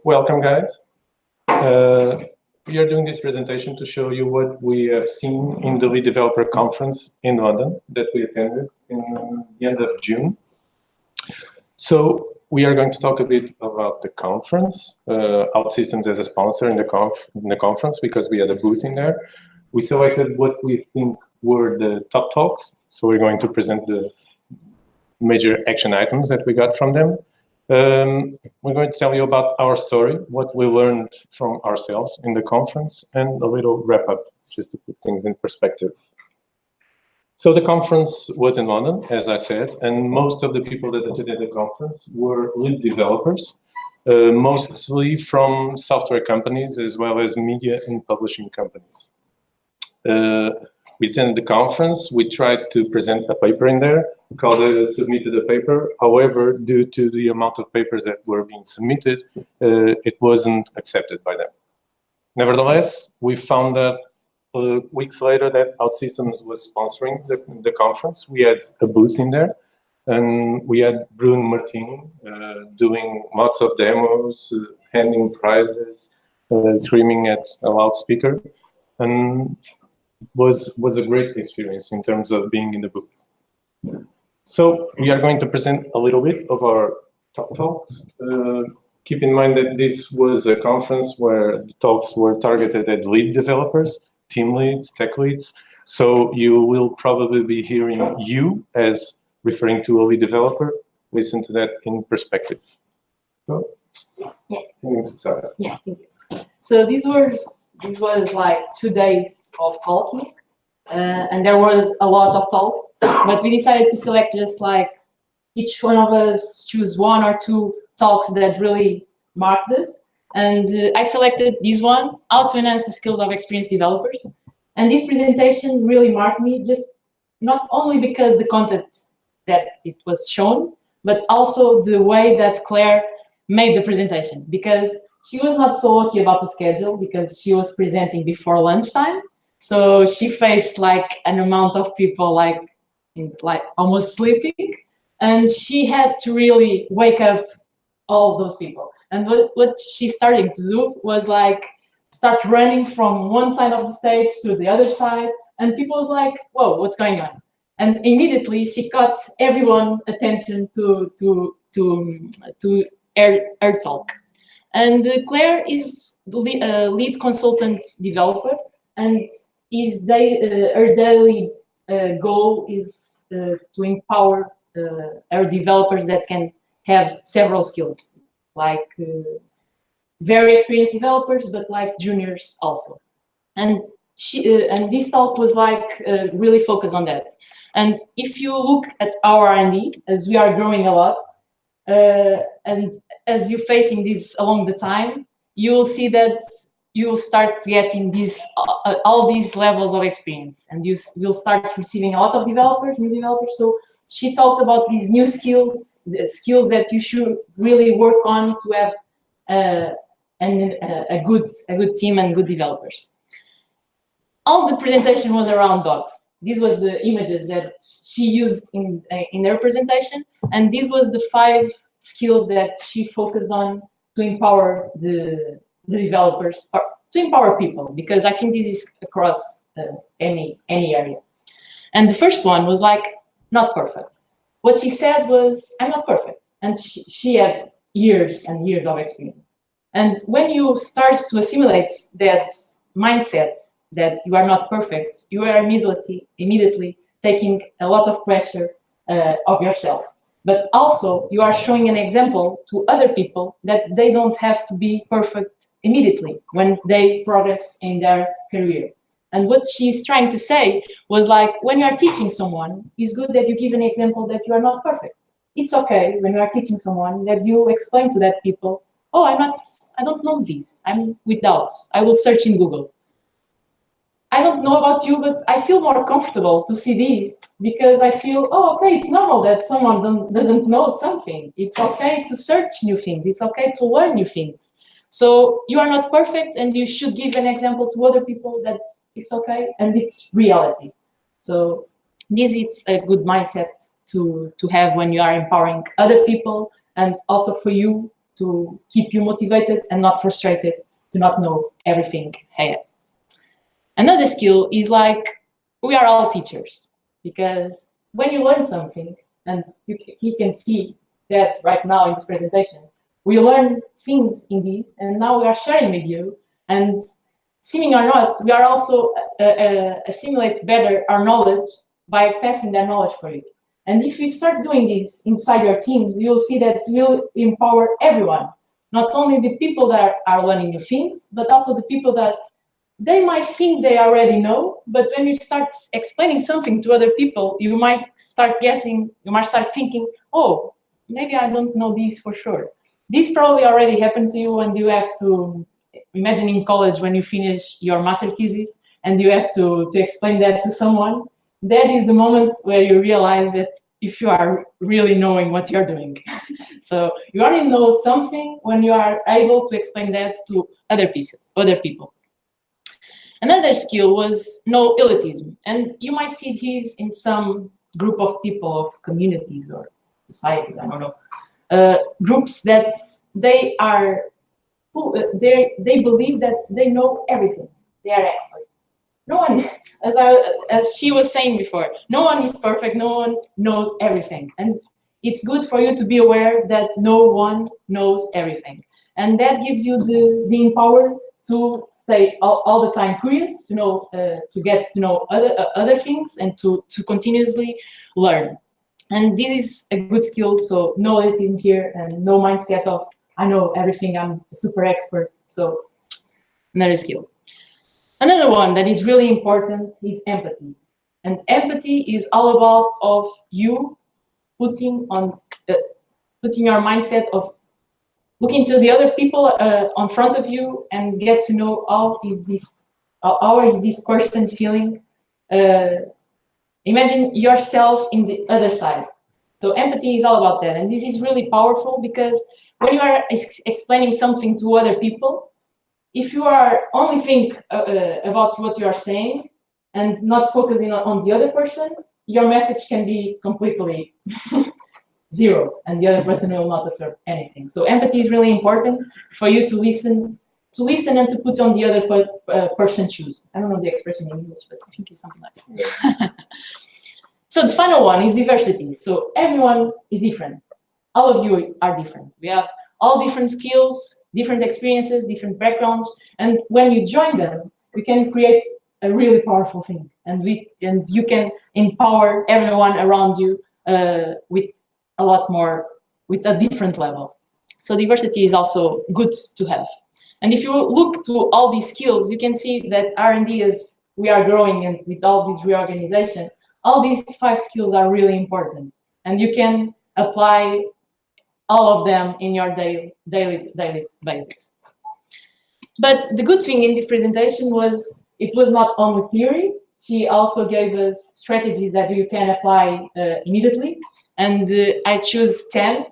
welcome guys. We are doing this presentation to show you what we have seen in the Lead Developer Conference in London that we attended in the end of June. So we are going to talk a bit about the conference, OutSystems as a sponsor in the conference because we had a booth in there. We selected what we think were the top talks. So we're going to present the major action items that we got from them. We're going to tell you about our story, what we learned from ourselves in the conference, and a little wrap up, just to put things in perspective. So the conference was in London, as I said, and most of the people that attended the conference were lead developers, mostly from software companies as well as media and publishing companies. We attended the conference. We tried to present a paper in there. We submitted a paper. However, due to the amount of papers that were being submitted, it wasn't accepted by them. Nevertheless, we found that weeks later that OutSystems was sponsoring the conference. We had a booth in there, and we had Bruno Martini doing lots of demos, handing prizes, screaming at a loudspeaker, and was a great experience in terms of being in the booth. So we are going to present a little bit of our top talks. Keep in mind that this was a conference where the talks were targeted at lead developers, team leads, tech leads. So you will probably be hearing you as referring to a lead developer. Listen to that in perspective. So, yeah, thank you. So this was like 2 days of talking, and there was a lot of talks, but we decided to select just like each one of us choose 1 or 2 talks that really marked us. And I selected this one, how to enhance the skills of experienced developers. And this presentation really marked me, just not only because the content that it was shown, but also the way that Claire made the presentation, because she was not so lucky about the schedule because she was presenting before lunchtime. So she faced like an amount of people like almost sleeping, and she had to really wake up all those people. And what she started to do was like start running from one side of the stage to the other side, and people was like, whoa, what's going on? And immediately she caught everyone's attention to her talk. And Claire is the lead consultant developer, and her daily goal is to empower our developers that can have several skills, like very experienced developers, but like juniors also. And and this talk was like really focused on that. And if you look at our R&D, as we are growing a lot, and as you're facing this along the time, you will see that you will start getting all these levels of experience, and you will start receiving a lot of new developers. So she talked about these new skills, the skills that you should really work on to have a good team and good developers. All the presentation was around dogs. These was the images that she used in her presentation, and this was the 5 skills that she focused on to empower the developers, or to empower people, because I think this is across any area. And the first one was like, not perfect. What she said was, I'm not perfect. And she had years and years of experience. And when you start to assimilate that mindset that you are not perfect, you are immediately taking a lot of pressure of yourself. But also you are showing an example to other people that they don't have to be perfect immediately when they progress in their career. And what she's trying to say was like, when you are teaching someone, it's good that you give an example that you are not perfect. It's okay when you are teaching someone that you explain to that people, oh, I don't know this, I'm with doubts, I will search in Google. I don't know about you, but I feel more comfortable to see these because I feel, oh, okay, it's normal that someone doesn't know something. It's okay to search new things. It's okay to learn new things. So you are not perfect, and you should give an example to other people that it's okay, and it's reality. So this is a good mindset to have when you are empowering other people, and also for you to keep you motivated and not frustrated to not know everything yet. Another skill is like, we are all teachers, because when you learn something, and you can see that right now in this presentation, we learn things in this, and now we are sharing with you, and seeming or not, we are also assimilate better our knowledge by passing that knowledge for you. And if you start doing this inside your teams, you'll see that you'll empower everyone, not only the people that are learning new things, but also the people that they might think they already know, but when you start explaining something to other people, you might start guessing, you might start thinking, oh, maybe I don't know this for sure. This probably already happened to you when you have to, imagine in college when you finish your master thesis and you have to explain that to someone. That is the moment where you realize that if you are really knowing what you're doing. So you already know something when you are able to explain that to other people. Another skill was no elitism. And you might see this in some group of people, of communities or societies, I don't know. Groups that they believe that they know everything. They are experts. No one, as she was saying before, no one is perfect, no one knows everything. And it's good for you to be aware that no one knows everything. And that gives you the power to stay all the time curious, to know, to get to know other things, and to continuously learn. And this is a good skill. So no elitism here, and no mindset of I know everything, I'm a super expert. So another skill. Another one that is really important is empathy. And empathy is all about of you putting your mindset of looking to the other people on front of you and get to know how is this person feeling. Imagine yourself in the other side. So empathy is all about that. And this is really powerful, because when you are explaining something to other people, if you are only think about what you are saying and not focusing on the other person, your message can be completely zero, and the other person will not observe anything. So empathy is really important for you to listen and to put on the other person's shoes. I don't know the expression in English, but I think it's something like that. So the final one is diversity. So everyone is different. All of you are different. We have all different skills, different experiences, different backgrounds, and when you join them, we can create a really powerful thing, and you can empower everyone around you with a lot more, with a different level. So diversity is also good to have. And if you look to all these skills, you can see that R&D, as we are growing, and with all this reorganization, all these 5 skills are really important, and you can apply all of them in your daily basis. But the good thing in this presentation was it was not only theory. She also gave us strategies that you can apply immediately, and I choose 10.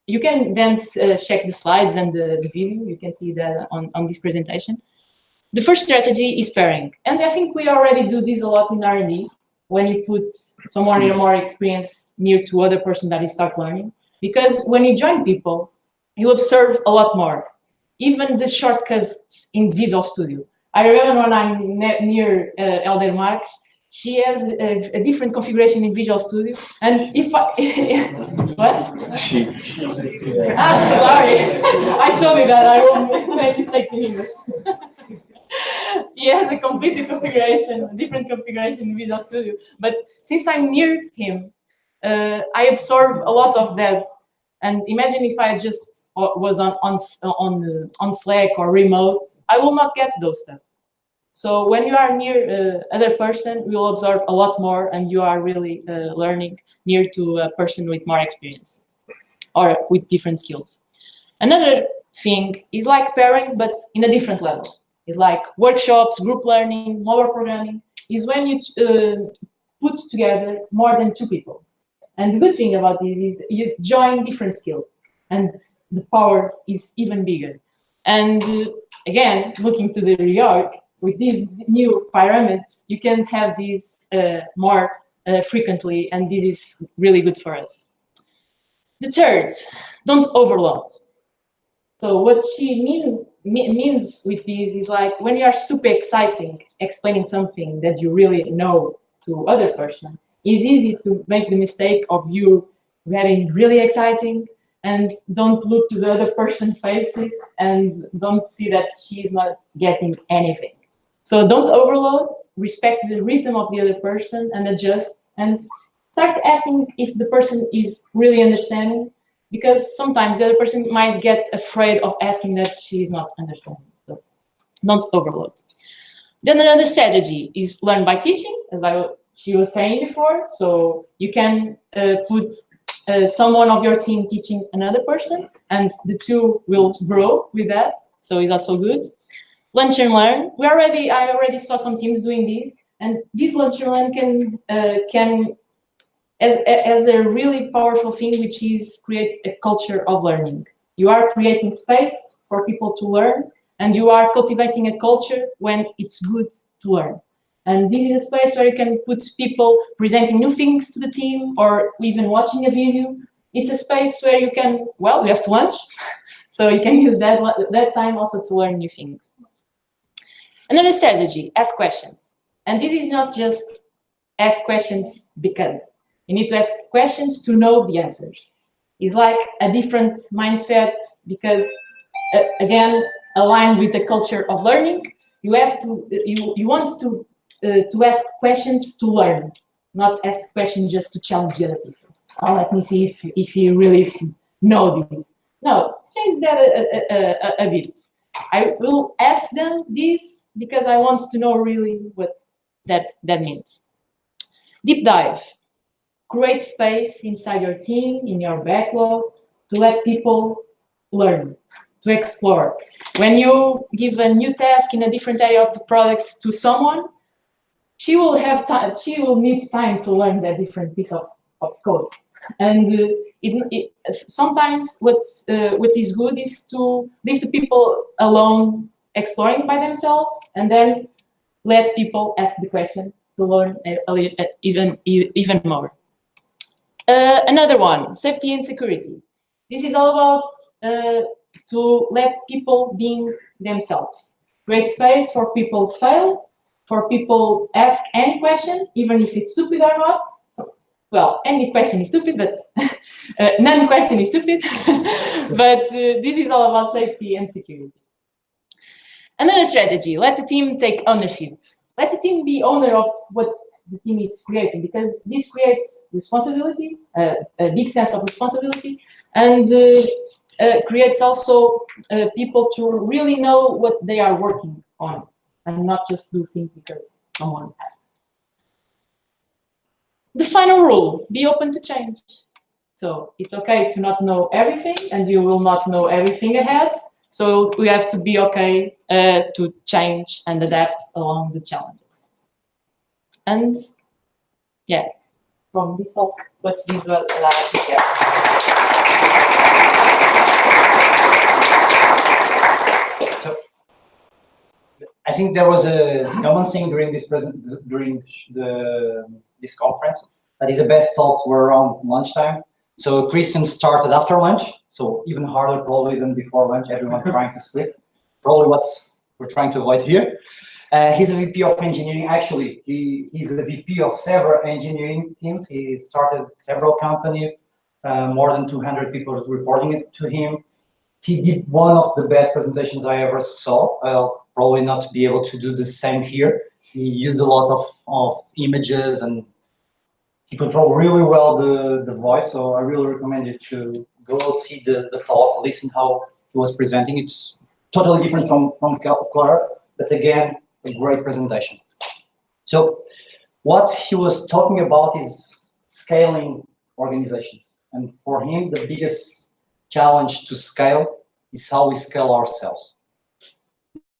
You can then check the slides and the video. You can see that on this presentation. The first strategy is pairing, and I think we already do this a lot in R&D. When you put someone in more experience near to other person that is start learning, because when you join people, you observe a lot more, even the shortcuts in Visual Studio. I remember when I'm near Elder Marques, she has a different configuration in Visual Studio, and if I what? Sorry, I told you that I won't make mistakes in English. He has a complete configuration, different configuration in Visual Studio. But since I'm near him, I absorb a lot of that. And imagine if I just was on Slack or remote, I will not get those stuff. So when you are near other person, you will absorb a lot more, and you are really learning near to a person with more experience or with different skills. Another thing is like pairing, but in a different level. It's like workshops, group learning, mobile programming, is when you put together more than 2 people. And the good thing about this is you join different skills, and the power is even bigger. And again, looking to the reorg, with these new pyramids, you can have these more frequently, and this is really good for us. The third, don't overload. So what she means with this is like when you are super exciting, explaining something that you really know to other person, it's easy to make the mistake of you getting really exciting and don't look to the other person's faces and don't see that she's not getting anything. So don't overload, respect the rhythm of the other person and adjust and start asking if the person is really understanding, because sometimes the other person might get afraid of asking that she is not understanding. So don't overload. Then another strategy is learn by teaching, as she was saying before. So you can put someone of your team teaching another person, and the two will grow with that. So it's also good. Lunch and learn. I already saw some teams doing this, and this lunch and learn can as a really powerful thing, which is create a culture of learning. You are creating space for people to learn, and you are cultivating a culture when it's good to learn. And this is a space where you can put people presenting new things to the team or even watching a video. It's a space where you can, well, we have to lunch, so you can use that time also to learn new things. Another strategy, ask questions. And this is not just ask questions because. You need to ask questions to know the answers. It's like a different mindset because, again, aligned with the culture of learning, you want to ask questions to learn, not ask questions just to challenge the other people. Let me see if you really know this. No, change that a bit. I will ask them this because I want to know really what that means. Deep dive. Create space inside your team, in your backlog, to let people learn, to explore. When you give a new task in a different area of the product to someone, she will have time. She will need time to learn that different piece of code. And sometimes what is good is to leave the people alone exploring by themselves, and then let people ask the questions to learn even more. Another one, safety and security. This is all about to let people being themselves. Create space for people fail, for people ask any question, even if it's stupid or not. So, well, any question is stupid, but none question is stupid. But this is all about safety and security. Another strategy, let the team take ownership. Let the team be owner of what the team is creating, because this creates responsibility, a big sense of responsibility, and creates also people to really know what they are working on, and not just do things because someone asked. The final rule, be open to change. So it's okay to not know everything, and you will not know everything ahead. So we have to be okay to change and adapt along the challenges. And yeah, from this talk, what's this what I have to share? So, I think there was a common thing during this this conference, that is the best talks were around lunchtime. So Christian started after lunch, so even harder probably than before lunch, everyone trying to sleep. Probably what we're trying to avoid here. He's a VP of engineering. Actually, he's a VP of several engineering teams. He started several companies, more than 200 people reporting it to him. He did one of the best presentations I ever saw. I'll probably not be able to do the same here. He used a lot of images, and he controlled really well the voice, so I really recommend you to go see the talk, listen how he was presenting. It's totally different from Clara, but again, a great presentation. So what he was talking about is scaling organizations. And for him, the biggest challenge to scale is how we scale ourselves.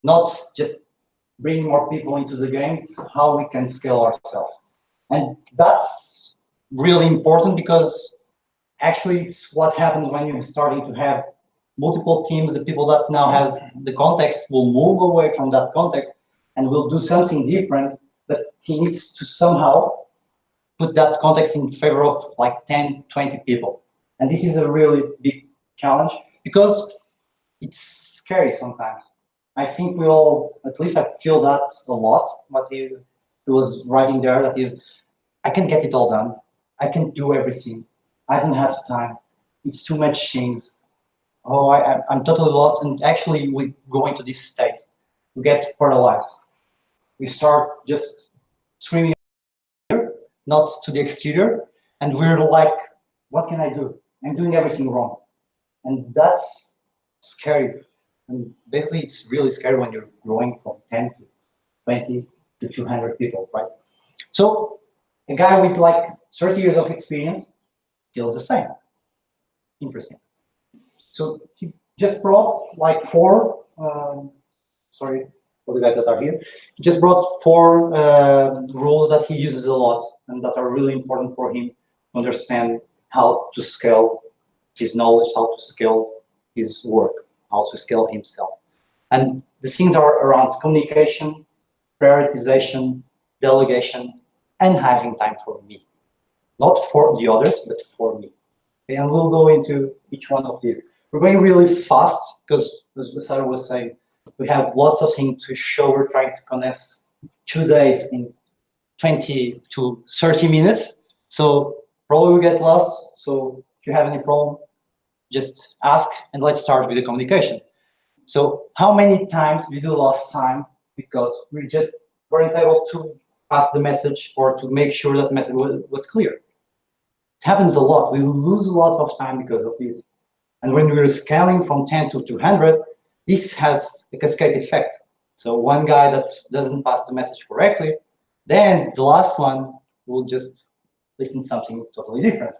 Not just bringing more people into the game, it's how we can scale ourselves. And that's really important, because actually it's what happens when you're starting to have multiple teams. The people that now has the context will move away from that context and will do something different, but he needs to somehow put that context in favor of like 10, 20 people. And this is a really big challenge, because it's scary sometimes. I think we all, at least I feel that a lot, what he was writing there, that is, I can get it all done. I can do everything. I don't have time. It's too much things. Oh, I'm totally lost. And actually, we go into this state. We get paralyzed. We start just screaming here, not to the exterior. And we're like, what can I do? I'm doing everything wrong. And that's scary. And basically, it's really scary when you're growing from 10 to 20 to 200 people, right? So a guy with like 30 years of experience feels the same. Interesting. So he just brought like four, sorry for the guys that are here, he just brought four rules that he uses a lot and that are really important for him to understand how to scale his knowledge, how to scale his work, how to scale himself. And the things are around communication, prioritization, delegation, and having time for me. Not for the others, but for me. Okay, and we'll go into each one of these. We're going really fast because, as Sarah was saying, we have lots of things to show. We're trying to condense 2 days in 20 to 30 minutes. So probably we'll get lost. So if you have any problem, just ask, and let's start with the communication. So how many times we do lost time because we just weren't able to pass the message or to make sure that message was clear? It happens a lot. We lose a lot of time because of this. And when we're scaling from 10 to 200, this has a cascade effect. So one guy that doesn't pass the message correctly, then the last one will just listen to something totally different.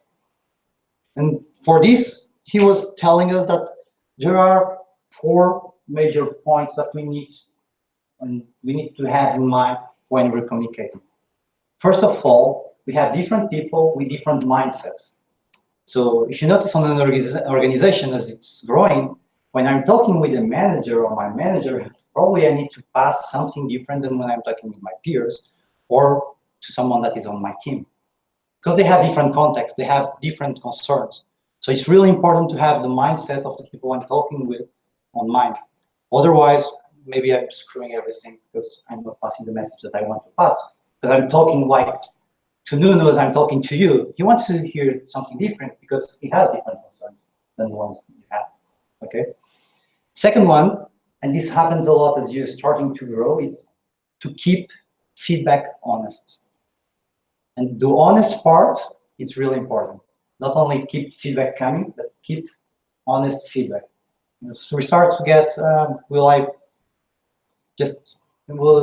And for this, he was telling us that there are 4 major points that we need to have in mind when we're communicating. First of all, we have different people with different mindsets. So if you notice on an organization as it's growing, when I'm talking with a manager or my manager, probably I need to pass something different than when I'm talking with my peers or to someone that is on my team. Because they have different contexts, they have different concerns. So it's really important to have the mindset of the people I'm talking with on mind. Otherwise, maybe I'm screwing everything because I'm not passing the message that I want to pass. Because I'm talking like to Nuno as I'm talking to you. He wants to hear something different because he has different concerns than the ones you have. Okay. Second one, and this happens a lot as you're starting to grow, is to keep feedback honest. And the honest part is really important. Not only keep feedback coming, but keep honest feedback. So we start to get, will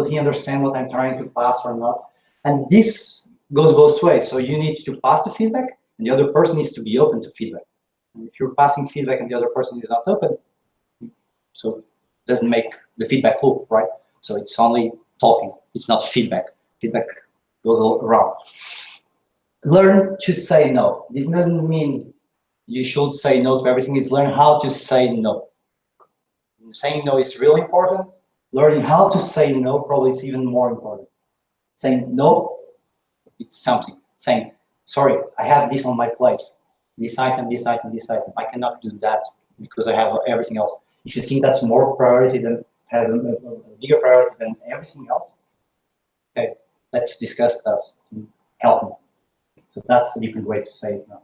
he understand what I'm trying to pass or not? And this goes both ways. So you need to pass the feedback, and the other person needs to be open to feedback. And if you're passing feedback and the other person is not open, so it doesn't make the feedback loop, right? So it's only talking, it's not feedback. Feedback goes all around. Learn to say no. This doesn't mean you should say no to everything. It's learn how to say no. Saying no is really important. Learning how to say no probably is even more important. Saying no, it's something. Saying, sorry, I have this on my plate. This item, this item, this item. I cannot do that because I have everything else. If you think that's more priority than has a bigger priority than everything else, okay, let's discuss that. Help me. So that's a different way to say it now.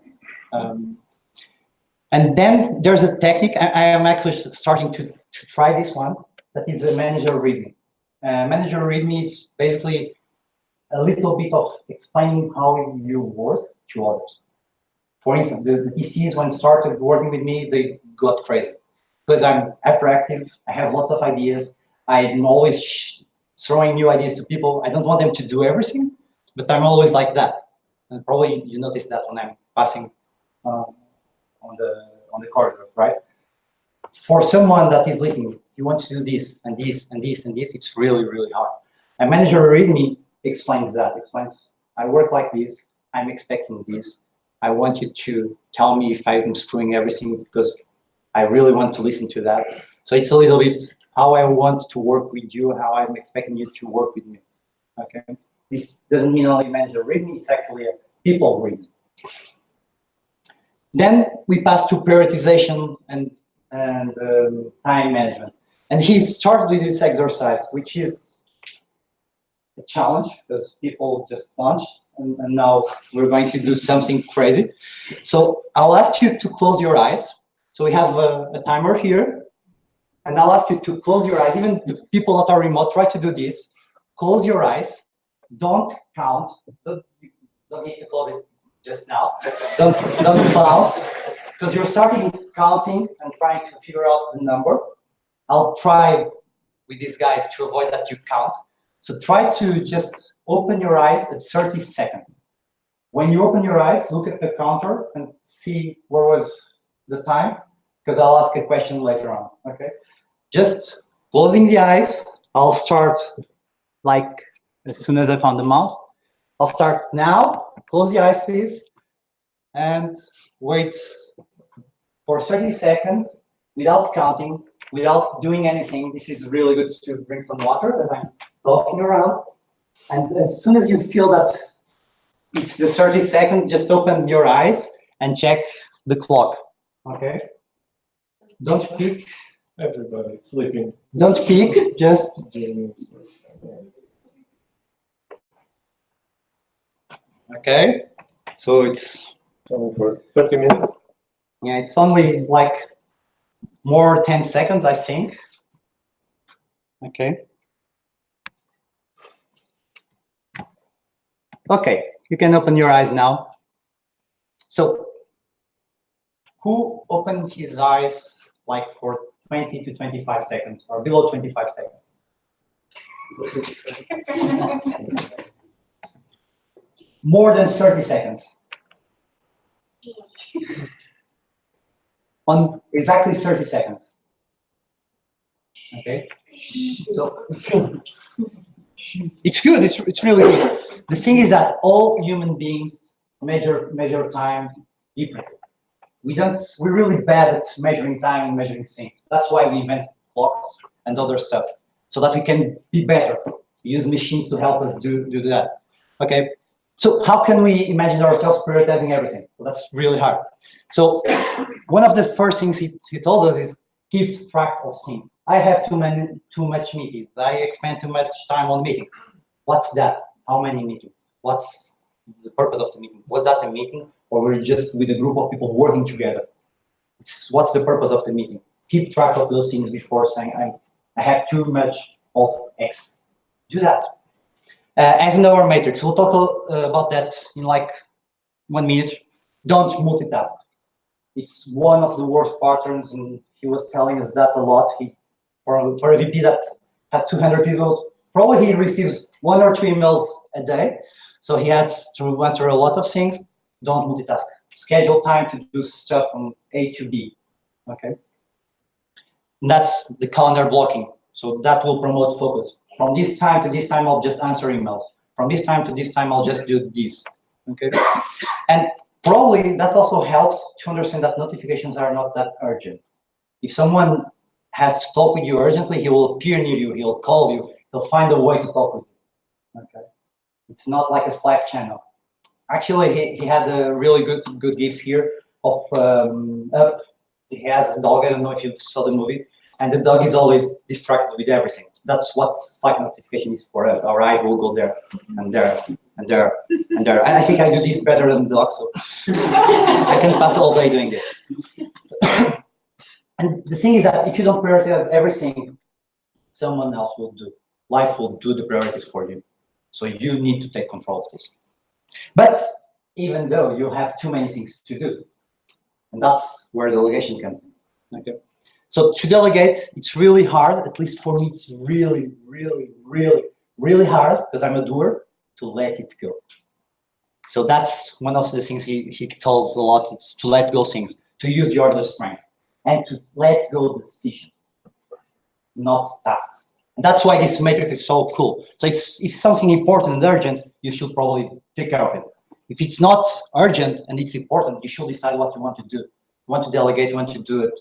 And then there's a technique. I am actually starting to try this one. That is a manager readme. Manager readme is basically a little bit of explaining how you work to others. For instance, the ECs, when started working with me, they got crazy. Because I'm hyperactive, I have lots of ideas, I'm always throwing new ideas to people. I don't want them to do everything, but I'm always like that. And probably you notice that when I'm passing on the corridor, right? For someone that is listening, you want to do this and this and this and this, it's really, really hard. A manager readme explains that, explains, I work like this, I'm expecting this. I want you to tell me if I'm screwing everything because I really want to listen to that. So it's a little bit how I want to work with you, how I'm expecting you to work with me. Okay. This doesn't mean only manager readme, it's actually a people readme. Then we pass to prioritization, and and time management. And he started with this exercise, which is a challenge because people just lunch, and now we're going to do something crazy. So I'll ask you to close your eyes. So we have a timer here, and I'll ask you to close your eyes. Even the people that are remote, try to do this. Close your eyes. Don't count. Don't need to close it just now. Don't count, because you're starting counting and trying to figure out the number. I'll try with these guys to avoid that you count. So try to just open your eyes at 30 seconds. When you open your eyes, look at the counter and see where was the time, because I'll ask a question later on, okay? Just closing the eyes. I'll start like as soon as I found the mouse. I'll start now. Close the eyes, please, and wait for 30 seconds without counting, without doing anything. This is really good to drink some water as I'm talking around. And as soon as you feel that it's the 30 seconds, just open your eyes and check the clock, okay? Don't peek. Everybody sleeping. Don't peek, just... Okay, so it's only for 30 minutes. Yeah, it's only like more 10 seconds, I think. Okay. Okay, you can open your eyes now. So, who opened his eyes like for 20 to 25 seconds or below 25 seconds? More than 30 seconds. On exactly 30 seconds. Okay. So it's good. It's really good. The thing is that all human beings measure time differently. We're really bad at measuring time and measuring things. That's why we invent clocks and other stuff, so that we can be better. We use machines to help us do that. Okay. So how can we imagine ourselves prioritizing everything? Well, that's really hard. So one of the first things he told us is keep track of things. I have too much meetings. I spend too much time on meetings. What's that? How many meetings? What's the purpose of the meeting? Was that a meeting, or we're just with a group of people working together? What's the purpose of the meeting? Keep track of those things before saying I have too much of X. Do that. As in our matrix, we'll talk about that in like 1 minute. Don't multitask. It's one of the worst patterns, and he was telling us that a lot. For a VP that has 200 people, probably he receives 1 or 2 emails a day, so he has to answer a lot of things. Don't multitask. Schedule time to do stuff from A to B. Okay. And that's the calendar blocking. So that will promote focus. From this time to this time, I'll just answer emails. From this time to this time, I'll just do this. Okay. And probably that also helps to understand that notifications are not that urgent. If someone has to talk with you urgently, he will appear near you, he'll call you, he'll find a way to talk with you. Okay. It's not like a Slack channel. Actually, he had a really good gift here of Up. He has a dog. I don't know if you saw the movie. And the dog is always distracted with everything. That's what Slack notification is for us. Our eye will go there and there and there and there. And I think I do this better than the dog, so I can pass all day doing this. And the thing is that if you don't prioritize everything, someone else will do. Life will do the priorities for you. So you need to take control of this. But even though you have too many things to do, and that's where delegation comes in. Okay. So to delegate, it's really hard. At least for me, it's really, really, really, really hard, because I'm a doer, to let it go. So that's one of the things he tells a lot. It's to let go things, to use your other strength, and to let go decisions, not tasks. And that's why this matrix is so cool. So if something important and urgent, you should probably take care of it. If it's not urgent and it's important, you should decide what you want to do. You want to delegate, you want to do it.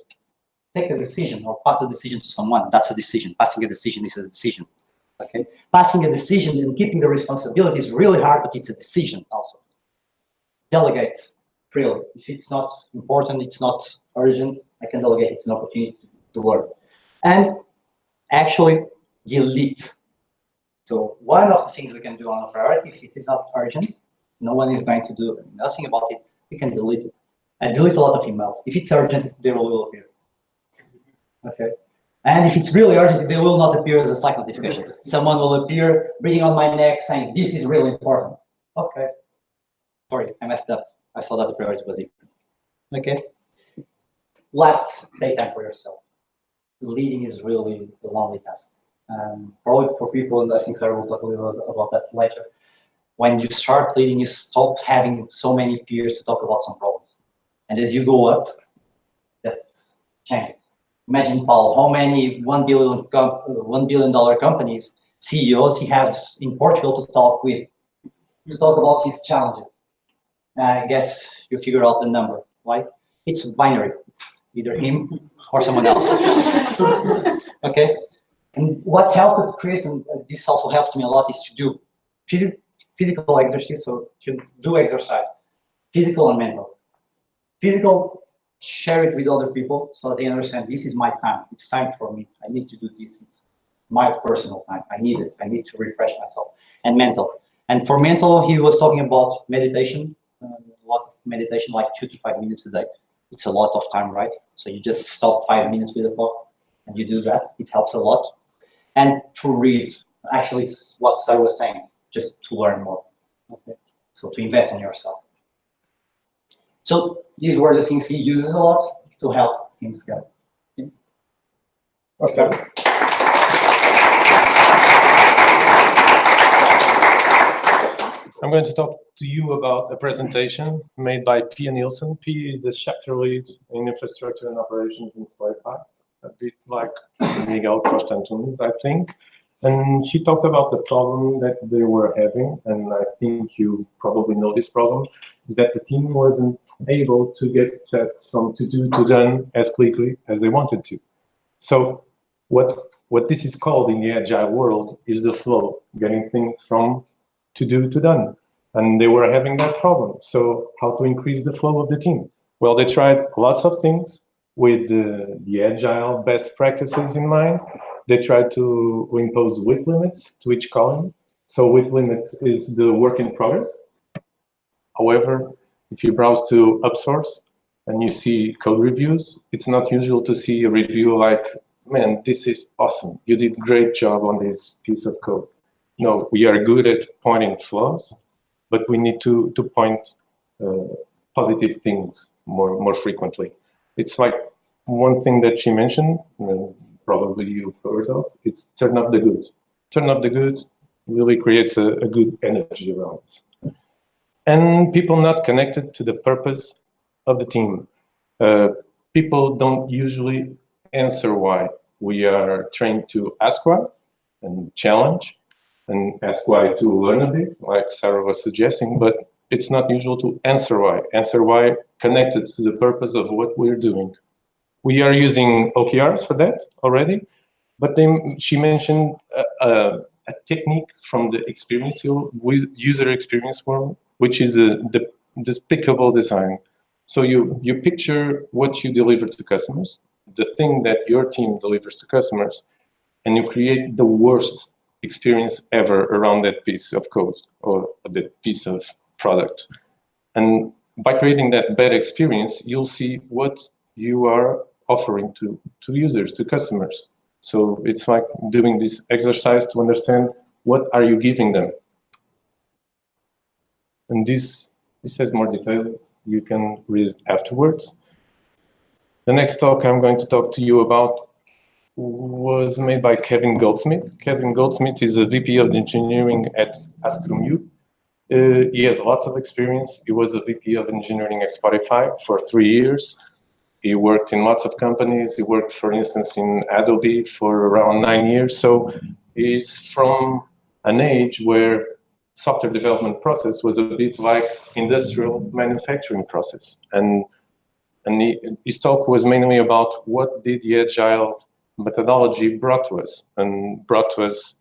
Take a decision or pass the decision to someone. That's a decision. Passing a decision is a decision. Okay. Passing a decision and keeping the responsibility is really hard, but it's a decision also. Delegate freely. If it's not important, it's not urgent, I can delegate. It's an opportunity to learn. And actually delete. So one of the things we can do on a priority, if it is not urgent, no one is going to do nothing about it, we can delete it. And delete a lot of emails. If it's urgent, they will appear. Okay. And if it's really urgent, they will not appear as a Slack notification. Someone will appear breathing on my neck saying, this is really important. Okay. Sorry, I messed up. I saw that the priority was different. Okay. Last, take time for yourself. Leading is really a lonely task. Probably for people, and I think Sarah will talk a little bit about that later. When you start leading, you stop having so many peers to talk about some problems. And as you go up, that changes. Imagine, Paul, how many $1 billion companies, CEOs he has in Portugal to talk with, to talk about his challenges. I guess you figure out the number, right? It's binary. It's either him or someone else. Okay? And what helped Chris, and this also helps me a lot, is to do physical exercise, so to do exercise, physical and mental. Physical, share it with other people so that they understand this is my time. It's time for me. I need to do this. It's my personal time. I need it. I need to refresh myself. And mental. And for mental, he was talking about meditation. A lot of meditation, like 2 to 5 minutes a day. It's a lot of time, right? So you just stop 5 minutes with a clock and you do that. It helps a lot. And to read, actually, what Sarah was saying, just to learn more. Okay. So to invest in yourself. So these were the things he uses a lot to help him scale. Okay. I'm going to talk to you about a presentation made by Pia Nielsen. Pia is a chapter lead in infrastructure and operations in Spotify, a bit like Miguel Costa Antunes, I think. And she talked about the problem that they were having, and I think you probably know this problem, is that the team wasn't able to get tasks from to do to done as quickly as they wanted to. So what this is called in the agile world is the flow, getting things from to do to done. And they were having that problem. So how to increase the flow of the team? Well, they tried lots of things with the agile best practices in mind. They tried to impose WIP limits to each column. So WIP limits is the work in progress. However, if you browse to UpSource and you see code reviews, it's not usual to see a review like, man, this is awesome. You did a great job on this piece of code. No, we are good at pointing flaws, but we need to point positive things more frequently. It's like one thing that she mentioned, probably you've heard of, it's turn up the good. Turn up the good really creates a good energy around us. And people not connected to the purpose of the team. People don't usually answer why. We are trained to ask why and challenge, and ask why to learn a bit, like Sarah was suggesting, but it's not usual to answer why. Answer why connected to the purpose of what we're doing. We are using OKRs for that already, but then she mentioned a technique from the user experience world, which is the despicable design. So you picture what you deliver to customers, the thing that your team delivers to customers, and you create the worst experience ever around that piece of code or that piece of product. And by creating that bad experience, you'll see what you are offering to users, to customers. So it's like doing this exercise to understand what are you giving them. And this has more details. You can read afterwards. The next talk I'm going to talk to you about was made by Kevin Goldsmith. Kevin Goldsmith is a VP of engineering at Astromue. He has lots of experience. He was a VP of engineering at Spotify for 3 years. He worked in lots of companies. He worked, for instance, in Adobe for around 9 years. So he's from an age where software development process was a bit like industrial manufacturing process. And his talk was mainly about what did the agile methodology brought to us, and brought to us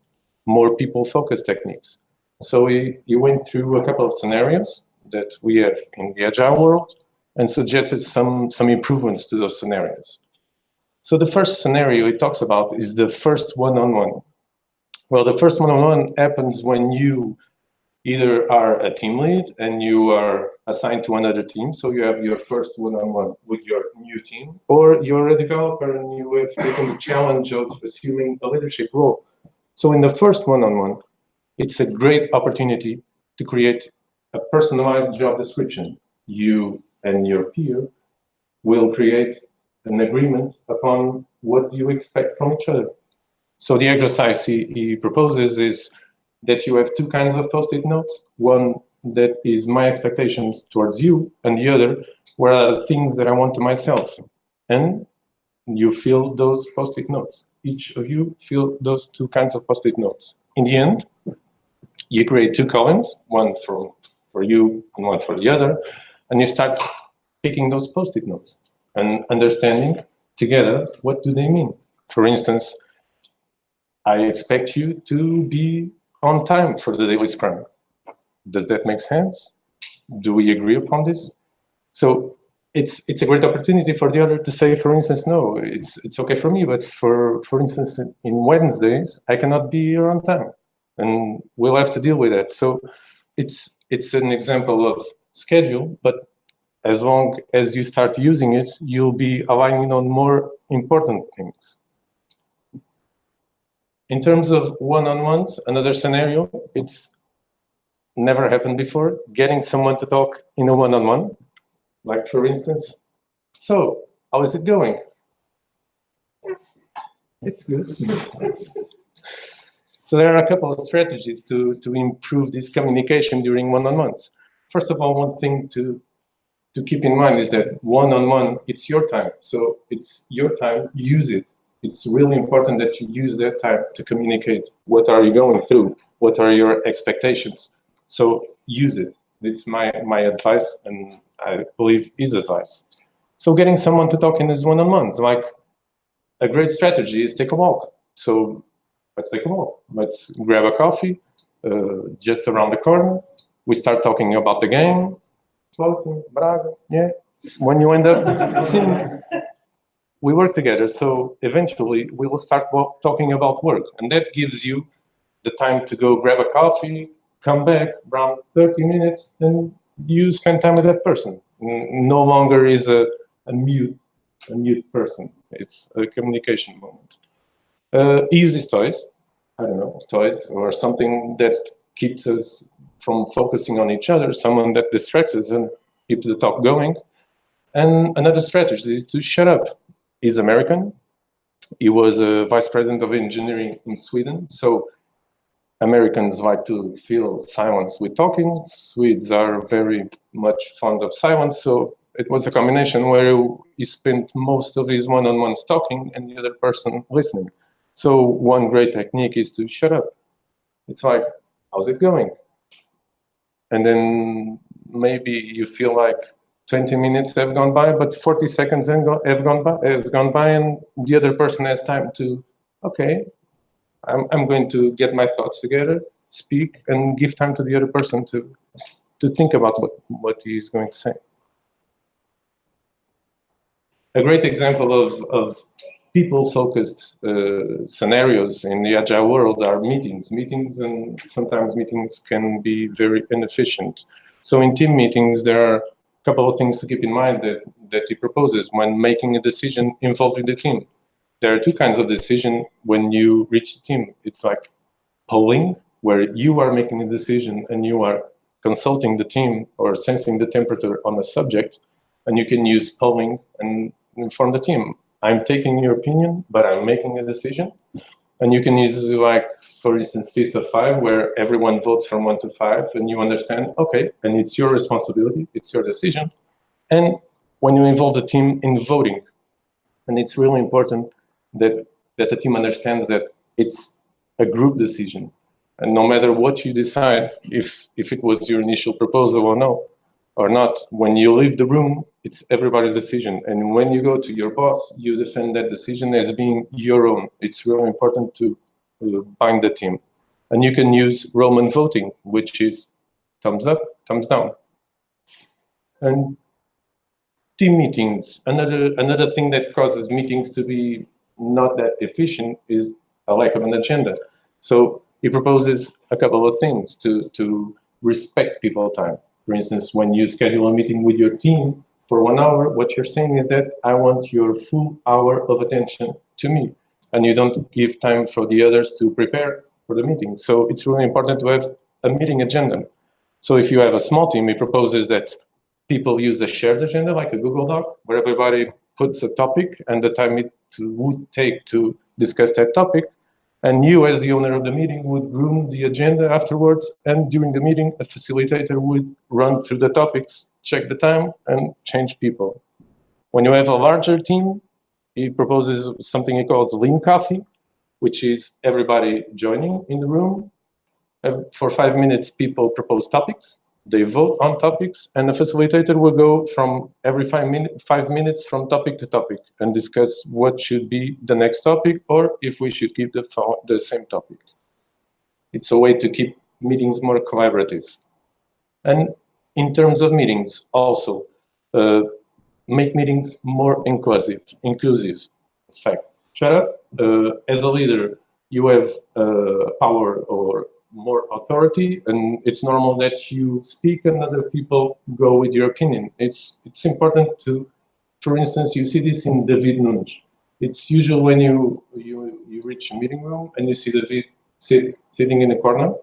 more people-focused techniques. So he went through a couple of scenarios that we have in the agile world, and suggested some improvements to those scenarios. So the first scenario it talks about is the first one-on-one. Well, the first one-on-one happens when you either are a team lead and you are assigned to another team, so you have your first one-on-one with your new team, or you're a developer and you have taken the challenge of assuming a leadership role. So in the first one-on-one, it's a great opportunity to create a personalized job description. You and your peer will create an agreement upon what you expect from each other. So the exercise he proposes is that you have two kinds of post-it notes. One that is my expectations towards you, and the other what are the things that I want to myself. And you fill those post-it notes. Each of you fill those two kinds of post-it notes. In the end, you create two columns, one for you and one for the other, and you start picking those post-it notes and understanding together what do they mean. For instance, I expect you to be on time for the daily scrum. Does that make sense? Do we agree upon this? So it's a great opportunity for the other to say, for instance, no, it's okay for me, but for instance, in Wednesdays, I cannot be here on time, and we'll have to deal with that. So it's an example of schedule, but as long as you start using it, you'll be aligning on more important things. In terms of one-on-ones, another scenario, it's never happened before, getting someone to talk in a one-on-one. Like, for instance, so how is it going? It's good. So there are a couple of strategies to improve this communication during one-on-ones. First of all, one thing to keep in mind is that one-on-one, it's your time. So it's your time, use it. It's really important that you use that time to communicate. What are you going through? What are your expectations? So use it. It's my advice, and I believe his advice. So getting someone to talk in his one-on-ones, like a great strategy is take a walk. So let's take a walk. Let's grab a coffee just around the corner. We start talking about the game. Yeah. When you end up seeing, we work together. So eventually we will start talking about work, and that gives you the time to go grab a coffee, come back around 30 minutes, and you spend time with that person. No longer is a mute person. It's a communication moment. He uses toys. I don't know, toys or something that keeps us from focusing on each other, someone that distracts us and keeps the talk going. And another strategy is to shut up. He's American. He was a vice president of engineering in Sweden. So Americans like to fill silence with talking. Swedes are very much fond of silence. So it was a combination where he spent most of his one-on-ones talking and the other person listening. So one great technique is to shut up. It's like, how's it going? And then maybe you feel like 20 minutes have gone by, but 40 seconds has gone by, and the other person has time to, okay, I'm going to get my thoughts together, speak, and give time to the other person to think about what he's going to say. A great example of people-focused scenarios in the agile world are meetings. And sometimes meetings can be very inefficient. So in team meetings, there are a couple of things to keep in mind that he proposes when making a decision involving the team. There are two kinds of decision when you reach the team. It's like polling, where you are making a decision and you are consulting the team or sensing the temperature on a subject, and you can use polling and inform the team. I'm taking your opinion, but I'm making a decision. And you can use, like, for instance, 5 to 5, where everyone votes from 1 to 5, and you understand, okay, and it's your responsibility, it's your decision. And when you involve the team in voting, and it's really important that the team understands that it's a group decision. And no matter what you decide, if it was your initial proposal or not, when you leave the room, it's everybody's decision. And when you go to your boss, you defend that decision as being your own. It's really important to bind the team. And you can use Roman voting, which is thumbs up, thumbs down. And Team meetings. Another thing that causes meetings to be not that efficient is a lack of an agenda. So he proposes a couple of things to respect people time. For instance, when you schedule a meeting with your team for 1 hour, what you're saying is that I want your full hour of attention to me, and you don't give time for the others to prepare for the meeting. So it's really important to have a meeting agenda. So if you have a small team, he proposes that people use a shared agenda, like a Google Doc, where everybody puts a topic and the time it would take to discuss that topic. And you, as the owner of the meeting, would groom the agenda afterwards. And during the meeting, a facilitator would run through the topics, check the time, and change people. When you have a larger team, he proposes something he calls lean coffee, which is everybody joining in the room. For 5 minutes, people propose topics. They vote on topics, and the facilitator will go from every 5 minutes from topic to topic and discuss what should be the next topic, or if we should keep the same topic. It's a way to keep meetings more collaborative. And in terms of meetings, also, make meetings more inclusive. In fact, shut up. As a leader, you have power or more authority, and it's normal that you speak and other people go with your opinion. It's important to, for instance, you see this in David Nunes. It's usual when you reach a meeting room and you see David sitting in a corner.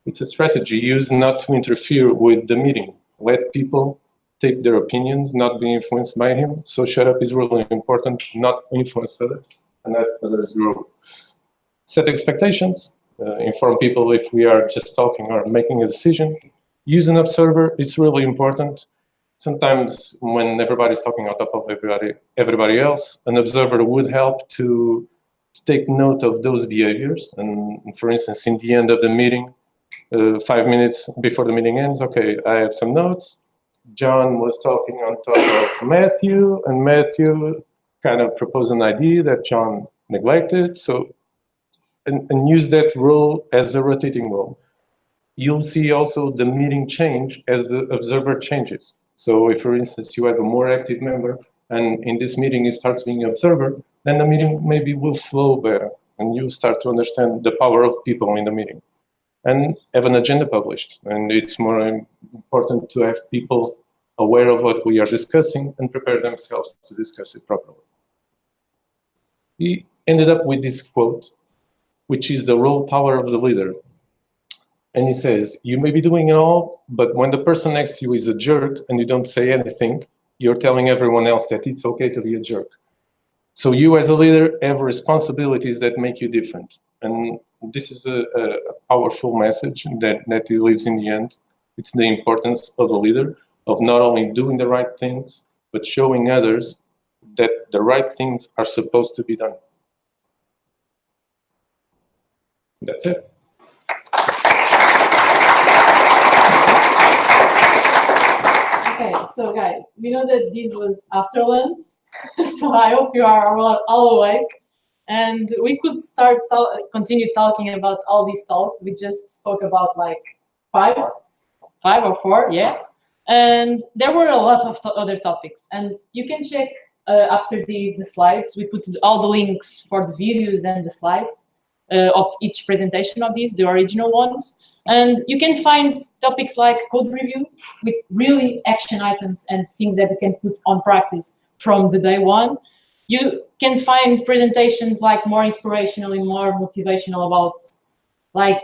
It's a strategy used not to interfere with the meeting. Let people take their opinions, not be influenced by him. So shut up is really important, not influence others, and let others grow. Set expectations. Inform people if we are just talking or making a decision. Use an observer, it's really important. Sometimes when everybody's talking on top of everybody else, an observer would help to take note of those behaviors. And for instance, in the end of the meeting, 5 minutes before the meeting ends, okay, I have some notes. John was talking on top of Matthew, and Matthew kind of proposed an idea that John neglected. So and use that role as a rotating role. You'll see also the meeting change as the observer changes. So if, for instance, you have a more active member and in this meeting he starts being observer, then the meeting maybe will flow better and you start to understand the power of people in the meeting. And have an agenda published. And it's more important to have people aware of what we are discussing and prepare themselves to discuss it properly. He ended up with this quote, which is the role power of the leader. And he says, you may be doing it all, but when the person next to you is a jerk and you don't say anything, you're telling everyone else that it's okay to be a jerk. So you as a leader have responsibilities that make you different. And this is a powerful message that he leaves in the end. It's the importance of a leader, of not only doing the right things, but showing others that the right things are supposed to be done. That's it. Okay, so guys, we know that this was after lunch, so I hope you are all awake. And we could continue talking about all these thoughts. We just spoke about like five or four, yeah. And there were a lot of other topics. And you can check after the slides. We put all the links for the videos and the slides of each presentation of these, the original ones. And you can find topics like code review with really action items and things that you can put on practice from the day one. You can find presentations like more inspirational and more motivational about like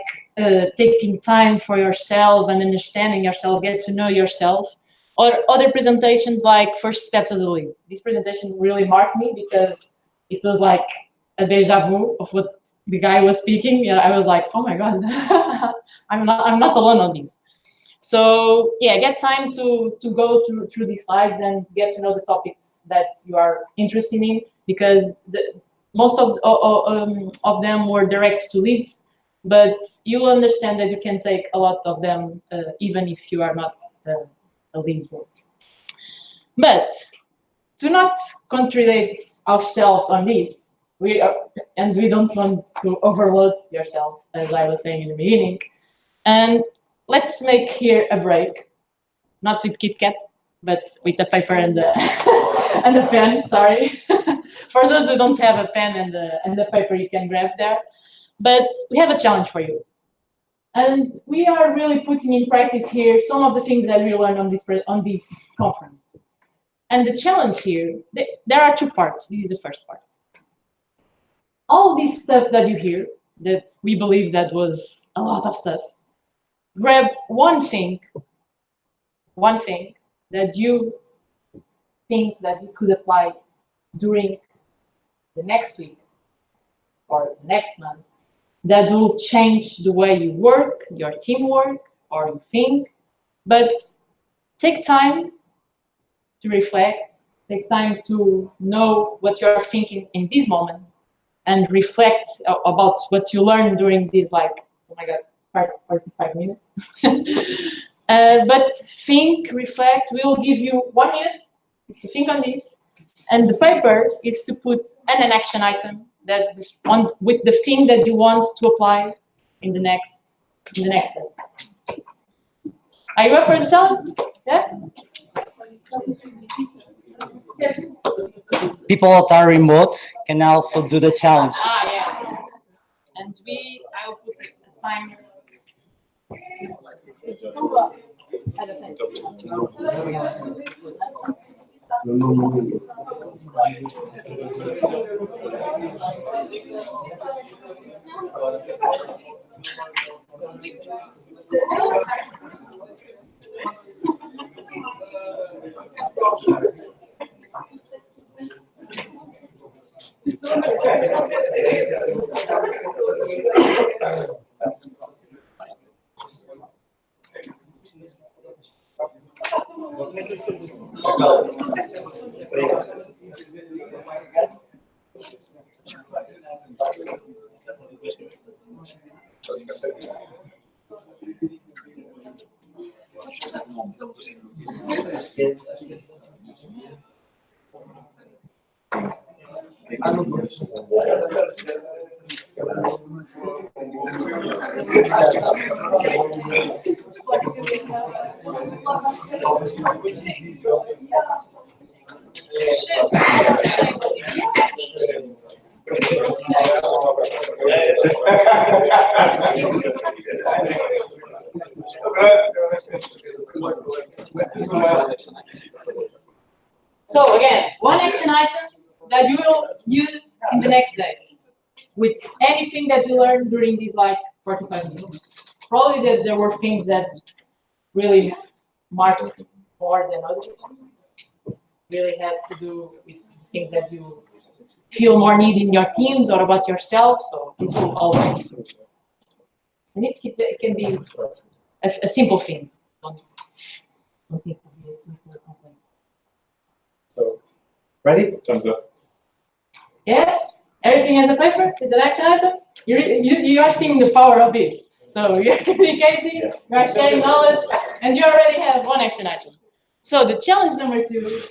taking time for yourself and understanding yourself, get to know yourself, or other presentations like first steps as a lead. This presentation really marked me because it was like a deja vu of what the guy was speaking. Yeah, I was like, oh my God, I'm not alone on this. So yeah, get time to go through these slides and get to know the topics that you are interested in, because most of them were direct to leads, but you'll understand that you can take a lot of them even if you are not a lead role. But to not contradict ourselves on this, we don't want to overload yourself, as I was saying in the beginning. And let's make here a break, not with Kit Kat, but with a paper and a, and a pen, sorry. For those who don't have a pen and the paper, you can grab there. But we have a challenge for you. And we are really putting in practice here some of the things that we learned on this conference. And the challenge here, there are two parts. This is the first part. All this stuff that you hear, that we believe that was a lot of stuff, grab one thing that you think that you could apply during the next week or next month that will change the way you work, your teamwork, or you think. But take time to reflect, take time to know what you're thinking in this moment, and reflect about what you learned during these, like, oh my God, 45 minutes. But think, reflect. We will give you 1 minute to think on this. And the paper is to put an action item that with the thing that you want to apply in the next step. Are you up for the challenge? Yeah? Yes. People that are remote can also do the challenge. Yeah. And I will put a timer. So again, one action item that you will use in the next days with anything that you learned during these like 45 minutes. Probably that there were things that really marked more than others. Really has to do with things that you feel more need in your teams or about yourself. So this will all be. And it can be a simple thing. Don't think it will be a simple complaint. So, Ready? thumbs up. Yeah, everything has a paper with an action item. You are seeing the power of this. So you're communicating, you are sharing knowledge, and you already have one action item. So the challenge number 2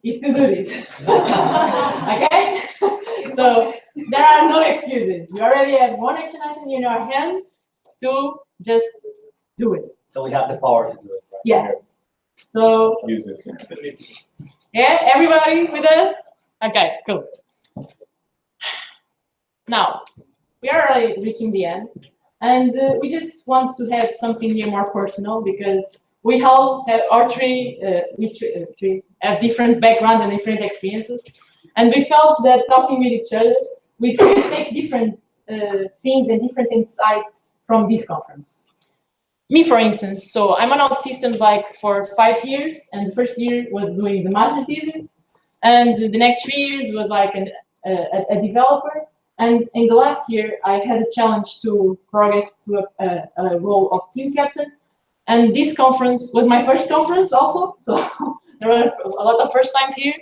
is to do this. Okay? So there are no excuses. You already have one action item in your hands to just do it. So we have the power to do it. Right? Yeah. So Use it. yeah, everybody with us? Okay, cool. Now, we are already reaching the end, and we just want to have something here more personal because we all have our three have different backgrounds and different experiences, and we felt that talking with each other, we could take different things and different insights from this conference. Me, for instance, so I'm on OutSystems like for 5 years, and the first year was doing the master thesis, and the next 3 years was like a developer. And in the last year, I had a challenge to progress to a role of team captain. And this conference was my first conference also, so there were a lot of first times here.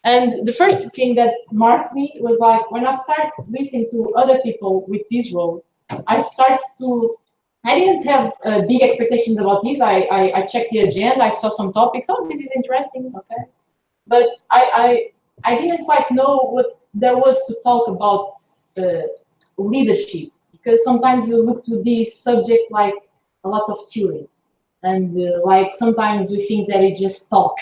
And the first thing that marked me was like when I started listening to other people with this role, I didn't have big expectations about this. I checked the agenda, I saw some topics. Oh, this is interesting, okay. But I didn't quite know what there was to talk about leadership, because sometimes you look to this subject like a lot of theory. And like sometimes we think that it just talk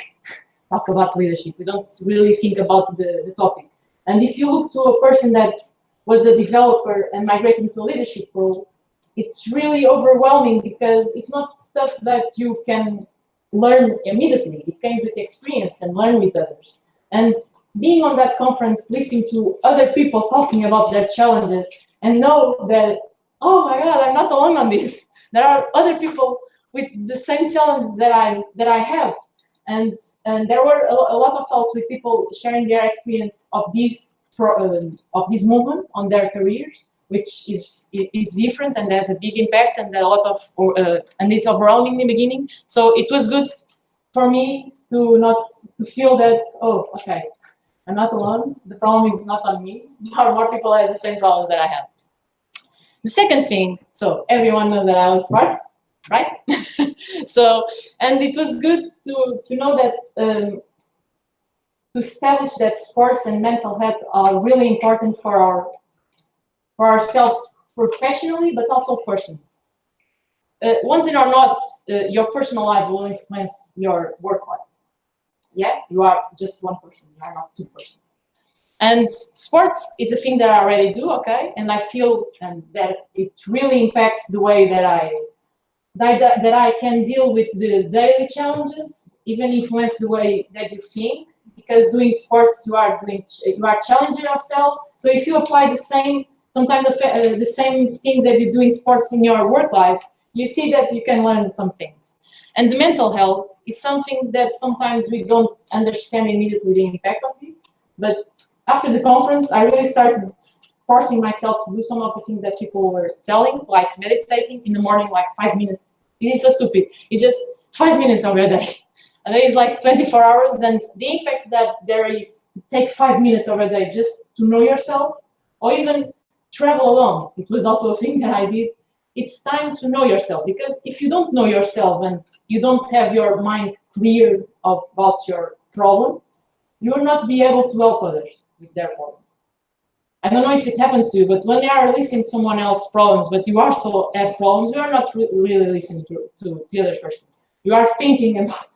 about leadership. We don't really think about the topic. And if you look to a person that was a developer and migrating to a leadership role, it's really overwhelming because it's not stuff that you can learn immediately. It comes with experience and learn with others. And being on that conference, listening to other people talking about their challenges and know that, oh my God, I'm not alone on this. There are other people with the same challenge that I have. And there were a lot of talks with people sharing their experience of this movement on their careers, which is different and has a big impact and a lot of and it's overwhelming in the beginning. So it was good for me to feel that, oh, okay, I'm not alone. The problem is not on me. More people have the same problems that I have. The second thing, so everyone knows that I was smart, right? So, and it was good to know that to establish that sports and mental health are really important for ourselves professionally, but also personally. One thing or not, your personal life will influence your work life. Yeah, you are just one person, you are not two persons. And sports is a thing that I already do, okay? And I feel that it really impacts the way that I can deal with the daily challenges, even influence the way that you think. Because doing sports, you are challenging yourself. So if you apply sometimes the same things that you do in sports in your work life, you see that you can learn some things. And the mental health is something that sometimes we don't understand immediately the impact of this. But after the conference, I really started forcing myself to do some of the things that people were telling, like meditating in the morning, like 5 minutes. It is so stupid. It's just 5 minutes every day. And then it's like 24 hours, and the impact that there is to take 5 minutes every day just to know yourself, or even travel alone. It was also a thing that I did. It's time to know yourself, because if you don't know yourself and you don't have your mind clear about your problems, you will not be able to help others with their problems. I don't know if it happens to you, but when you are listening to someone else's problems, but you also have problems, you are not really listening to the other person. You are thinking about,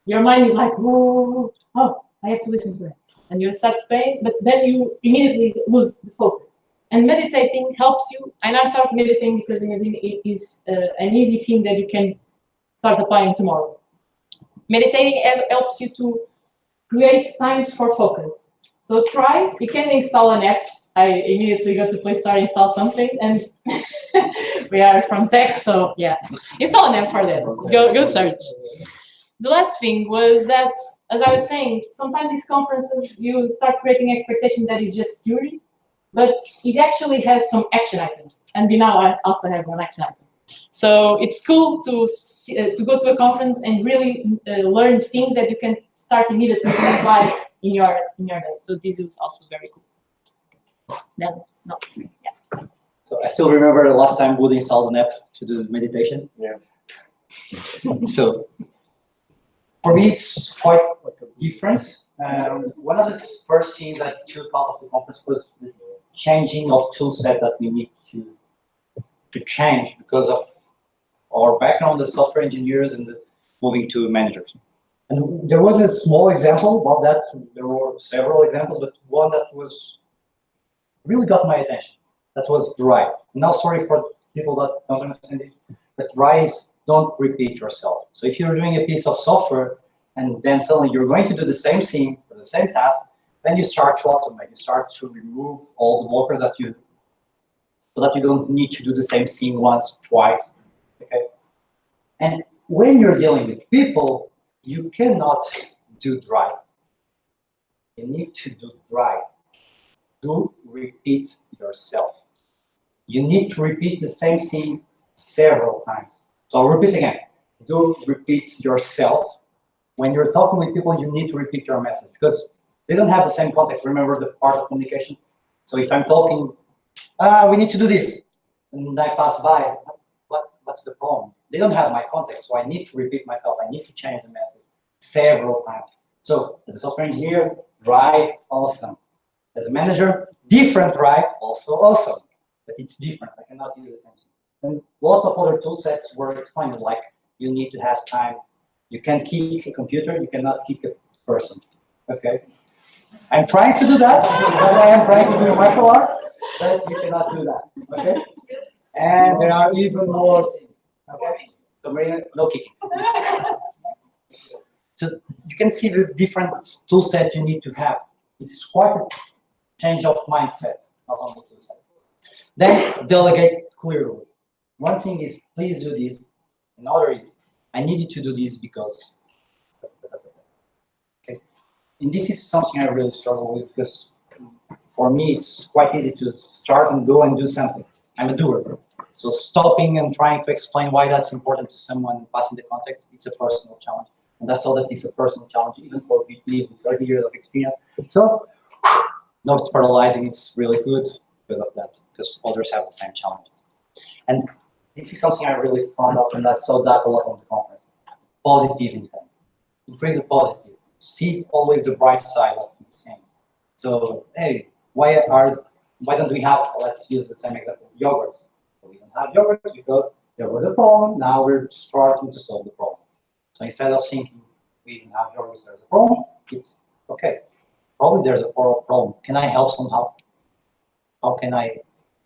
your mind is like, oh, I have to listen to that. And you start paying, but then you immediately lose the focus. And meditating helps you. And I started meditating because it is an easy thing that you can start applying tomorrow. Meditating helps you to create times for focus. So you can install an app. I immediately go to Play Store, install something, and we are from tech, so yeah. Install an app for that. Go search. The last thing was that, as I was saying, sometimes these conferences, you start creating expectation that is just theory, but it actually has some action items. And now I also have one action item. So it's cool to go to a conference and really learn things that you can start immediately to apply in your day. So this is also very cool. Then, no, yeah. So I still remember the last time Woody installed an app to do meditation. Yeah. So for me, it's quite different. One of the first things I took out of the conference was the changing of tool set that we need to change because of our background as software engineers and moving to managers. And there was a small example about that. There were several examples, but one that really got my attention. That was dry. Now, sorry for people that don't understand this, but dry is don't repeat yourself. So if you're doing a piece of software and then suddenly you're going to do the same thing for the same task, then you start to automate. You start to remove all the blockers so that you don't need to do the same thing once, twice. Okay. And when you're dealing with people, you cannot do dry. You need to do dry. Do repeat yourself. You need to repeat the same thing several times. So I'll repeat again. Do repeat yourself. When you're talking with people, you need to repeat your message because they don't have the same context. Remember the part of communication? So if I'm talking, we need to do this, and I pass by, what's the problem? They don't have my context, so I need to repeat myself. I need to change the message several times. So as a software engineer, dry, awesome. As a manager, different, right? Also awesome. But it's different. I cannot use the same thing. And lots of other tool sets were explained, like you need to have time. You can keep a computer, you cannot keep a person. Okay? I'm trying to do that, I am trying to do martial arts, but you cannot do that. Okay? And there are even more things. Okay? So Marina, no kicking. So you can see the different tool set you need to have. It's quite a change of mindset, not only tool set. Then delegate clearly. One thing is, please do this. Another is, I need you to do this because. Okay. And this is something I really struggle with because for me it's quite easy to start and go and do something. I'm a doer. So stopping and trying to explain why that's important to someone, passing the context, it's a personal challenge. And that's all that it's a personal challenge, even for VPs with 30 years of experience. So not paralyzing, it's really good because of that, because others have the same challenges. And this is something I really found out, and I saw that a lot on the conference. Positive intent. Increase the positive. See always the bright side of the thing. So, hey, why don't we have, let's use the same example, yogurt. So we don't have yogurt because there was a problem, now we're starting to solve the problem. So instead of thinking we didn't have yogurt, there's a problem, it's okay. Probably there's a problem. Can I help somehow? How can I?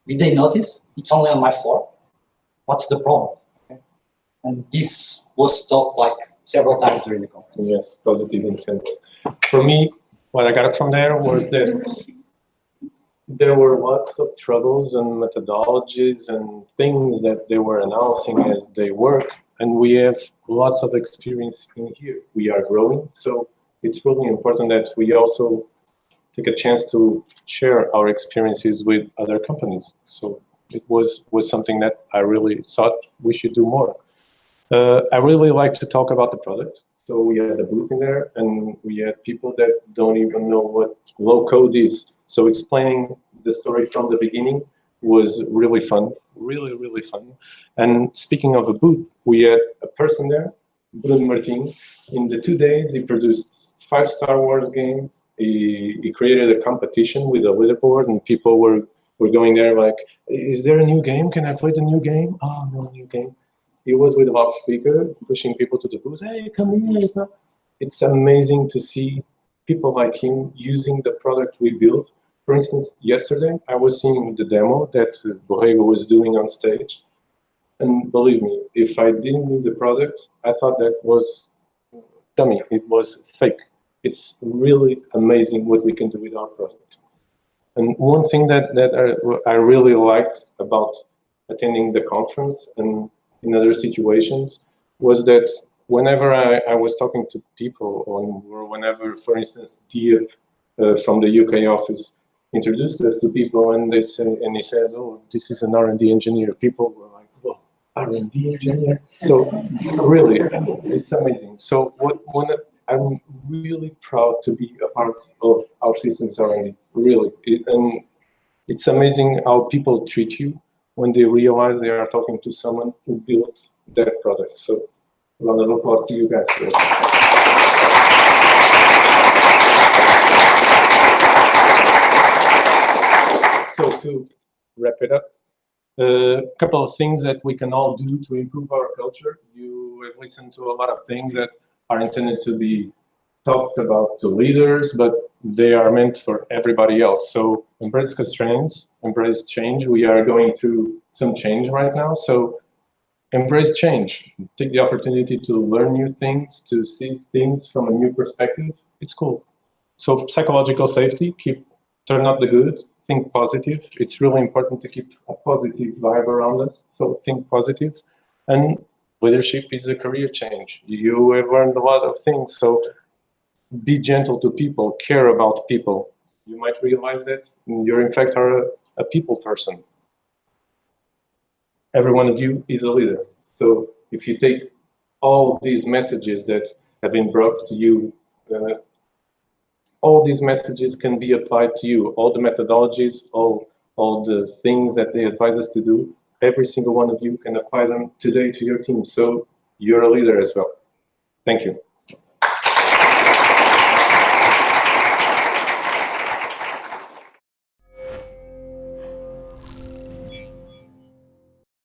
Did they notice? It's only on my floor. What's the problem? Okay. And this was talked like several times during the conference. Yes, positive intent. For me, what I got from there was that there were lots of troubles and methodologies and things that they were announcing as they work, and we have lots of experience in here. We are growing, so it's really important that we also take a chance to share our experiences with other companies. So it was something that I really thought we should do more. I really like to talk about the product. So we had a booth in there, and we had people that don't even know what low code is. So explaining the story from the beginning was really fun, really, really fun. And speaking of a booth, we had a person there, Bruno Martin. In the 2 days, he produced 5 Star Wars games. He created a competition with a leaderboard, and people were going there like, is there a new game? Can I play the new game? Oh, no new game. He was with a loudspeaker, pushing people to the booth. Hey, come here. It's amazing to see people like him using the product we built. For instance, yesterday, I was seeing the demo that Borrego was doing on stage. And believe me, if I didn't need the product, I thought that was dummy. It was fake. It's really amazing what we can do with our product. And one thing that I really liked about attending the conference and in other situations was that whenever I was talking to people, or whenever, for instance, Dia from the UK office introduced us to people, and he said, "Oh, this is an R&D engineer." People were like, "Whoa, R&D engineer!" So really, it's amazing. So I'm really proud to be a part of OutSystems R&D. Really, and it's amazing how people treat you when they realize they are talking to someone who built that product. So, round of applause to you guys. So to wrap it up, a couple of things that we can all do to improve our culture. You have listened to a lot of things that are intended to be talked about to leaders, but they are meant for everybody else. So embrace constraints, embrace change. We are going through some change right now. So embrace change. Take the opportunity to learn new things, to see things from a new perspective. It's cool. So psychological safety, turn up the good, think positive. It's really important to keep a positive vibe around us. So think positive. And leadership is a career change. You have learned a lot of things. So be gentle to people, care about people. You might realize that you're in fact a people person. Every one of you is a leader. So if you take all these messages that have been brought to you, all these messages can be applied to you. All the methodologies, all the things that they advise us to do, every single one of you can apply them today to your team. So you're a leader as well. Thank you.